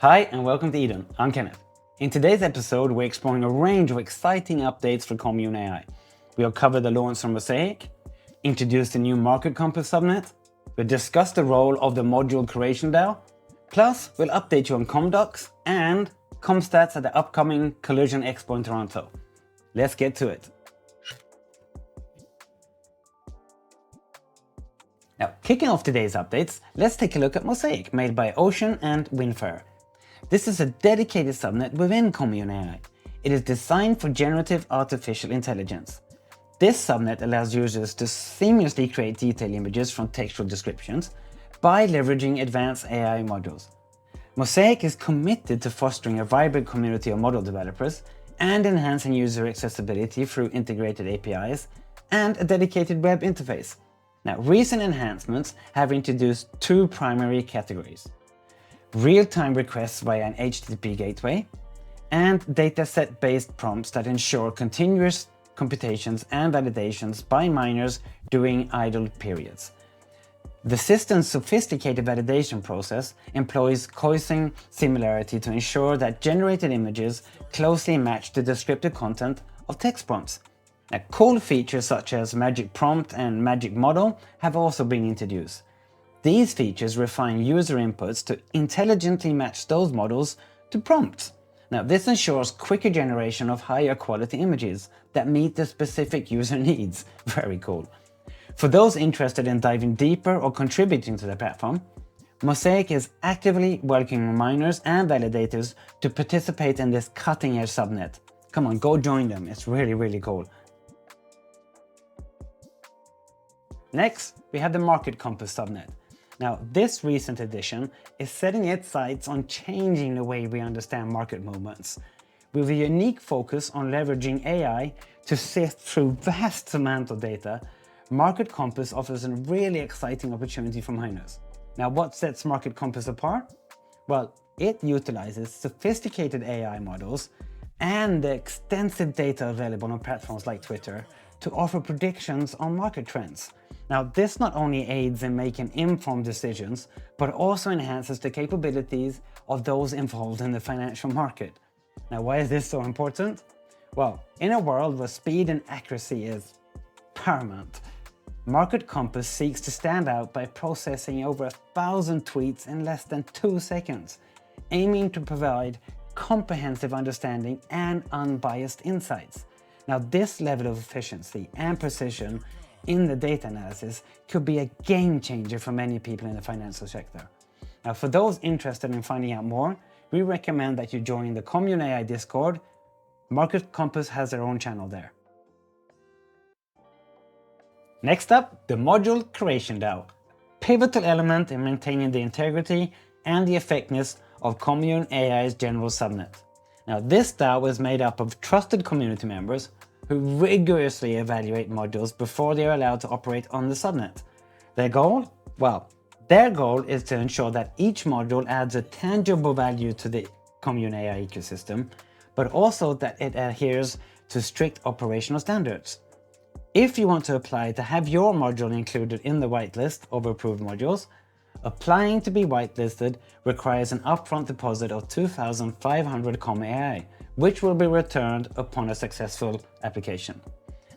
Hi and welcome to Eden. I'm Kenneth. In today's episode, we're exploring a range of exciting updates for Commune AI. We'll cover the launch from Mosaic, introduce the new Marketcompass-subnet, we'll discuss the role of the Module Curation DAO, plus we'll update you on Comdocs and ComStats at the upcoming Collision Expo in Toronto. Let's get to it. Now, kicking off today's updates, let's take a look at Mosaic, made by Ocean and Windfire. This is a dedicated subnet within Commune AI. It is designed for generative artificial intelligence. This subnet allows users to seamlessly create detailed images from textual descriptions by leveraging advanced AI modules. Mosaic is committed to fostering a vibrant community of model developers and enhancing user accessibility through integrated APIs and a dedicated web interface. Now, recent enhancements have introduced two primary categories: real-time requests via an HTTP gateway, and dataset-based prompts that ensure continuous computations and validations by miners during idle periods. The system's sophisticated validation process employs causing similarity to ensure that generated images closely match the descriptive content of text prompts. Now, cool features such as Magic Prompt and Magic Model have also been introduced. These features refine user inputs to intelligently match those models to prompts. Now, this ensures quicker generation of higher quality images that meet the specific user needs. Very cool. For those interested in diving deeper or contributing to the platform, Mosaic is actively welcoming miners and validators to participate in this cutting-edge subnet. Come on, go join them. It's really cool. Next, we have the Marketcompass-subnet. Now, this recent edition is setting its sights on changing the way we understand market movements. With a unique focus on leveraging AI to sift through vast amounts of data, Marketcompass offers a really exciting opportunity for miners. Now, what sets Marketcompass apart? Well, it utilizes sophisticated AI models and the extensive data available on platforms like Twitter to offer predictions on market trends. Now, this not only aids in making informed decisions, but also enhances the capabilities of those involved in the financial market. Now, why is this so important? Well, in a world where speed and accuracy is paramount, Marketcompass seeks to stand out by processing over 1,000 tweets in less than 2 seconds, aiming to provide comprehensive understanding and unbiased insights. Now, this level of efficiency and precision in the data analysis could be a game changer for many people in the financial sector. Now, for those interested in finding out more, we recommend that you join the Commune AI Discord. Marketcompass has their own channel there. Next up, the Module Curation DAO, pivotal element in maintaining the integrity and the effectiveness of Commune AI's general subnet. Now, this DAO is made up of trusted community members who rigorously evaluate modules before they are allowed to operate on the subnet. Their goal? Well, their goal is to ensure that each module adds a tangible value to the Commune AI ecosystem, but also that it adheres to strict operational standards. If you want to apply to have your module included in the whitelist of approved modules, applying to be whitelisted requires an upfront deposit of 2,500 AI, which will be returned upon a successful application.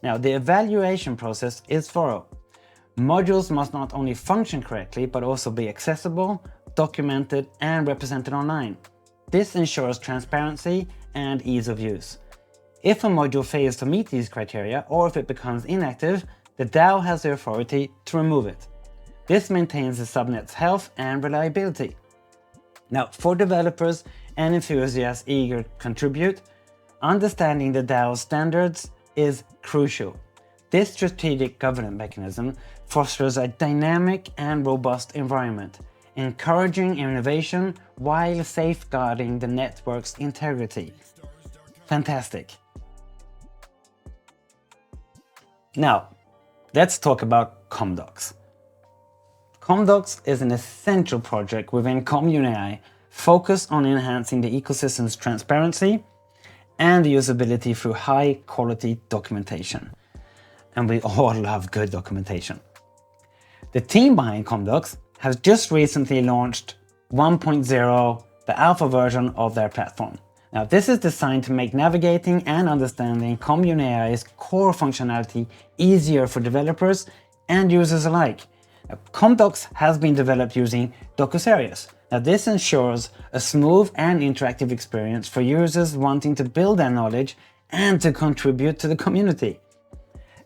Now, the evaluation process is thorough. Modules must not only function correctly, but also be accessible, documented, and represented online. This ensures transparency and ease of use. If a module fails to meet these criteria, or if it becomes inactive, the DAO has the authority to remove it. This maintains the subnet's health and reliability. Now, for developers and enthusiasts eager to contribute, understanding the DAO's standards is crucial. This strategic governance mechanism fosters a dynamic and robust environment, encouraging innovation while safeguarding the network's integrity. Fantastic. Now, let's talk about Comdocs. Comdocs is an essential project within Commune AI focused on enhancing the ecosystem's transparency and usability through high-quality documentation. And we all love good documentation. The team behind Comdocs has just recently launched 1.0 the alpha version of their platform. Now, this is designed to make navigating and understanding Commune AI's core functionality easier for developers and users alike. Now, Comdocs has been developed using Docus. Now, this ensures a smooth and interactive experience for users wanting to build their knowledge and to contribute to the community.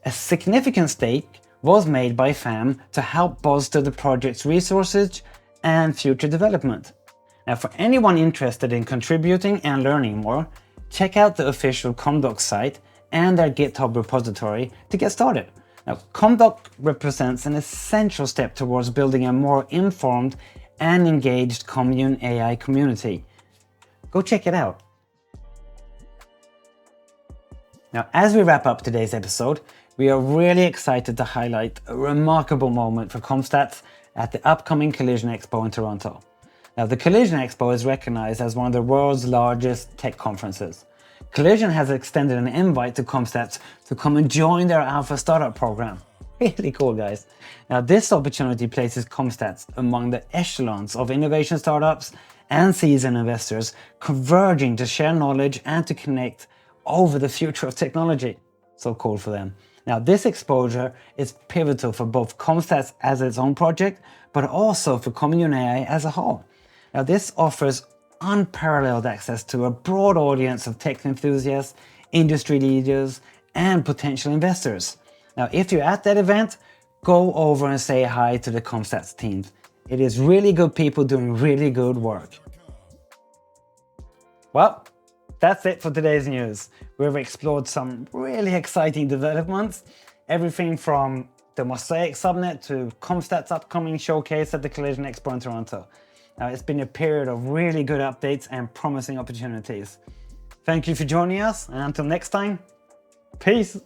A significant stake was made by FAM to help bolster the project's resources and future development. Now, for anyone interested in contributing and learning more, check out the official Comdocs site and their GitHub repository to get started. Now, Comdocs represents an essential step towards building a more informed and engaged Commune AI community. Go check it out. Now, as we wrap up today's episode, we are really excited to highlight a remarkable moment for ComStats at the upcoming Collision Expo in Toronto. Now, the Collision Expo is recognized as one of the world's largest tech conferences. Collision has extended an invite to ComStats to come and join their Alpha Startup program. Really cool, guys. Now, this opportunity places ComStats among the echelons of innovation startups and seasoned investors converging to share knowledge and to connect over the future of technology. So cool for them. Now, this exposure is pivotal for both ComStats as its own project, but also for Commune AI as a whole. Now, this offers unparalleled access to a broad audience of tech enthusiasts, industry leaders, and potential investors. Now, if you're at that event, go over and say hi to the ComStats team. It is really good people doing really good work. Well, that's it for today's news. We've explored some really exciting developments, everything from the Mosaic subnet to ComStats' upcoming showcase at the Collision Expo in Toronto. Now, it's been a period of really good updates and promising opportunities. Thank you for joining us, and until next time, peace.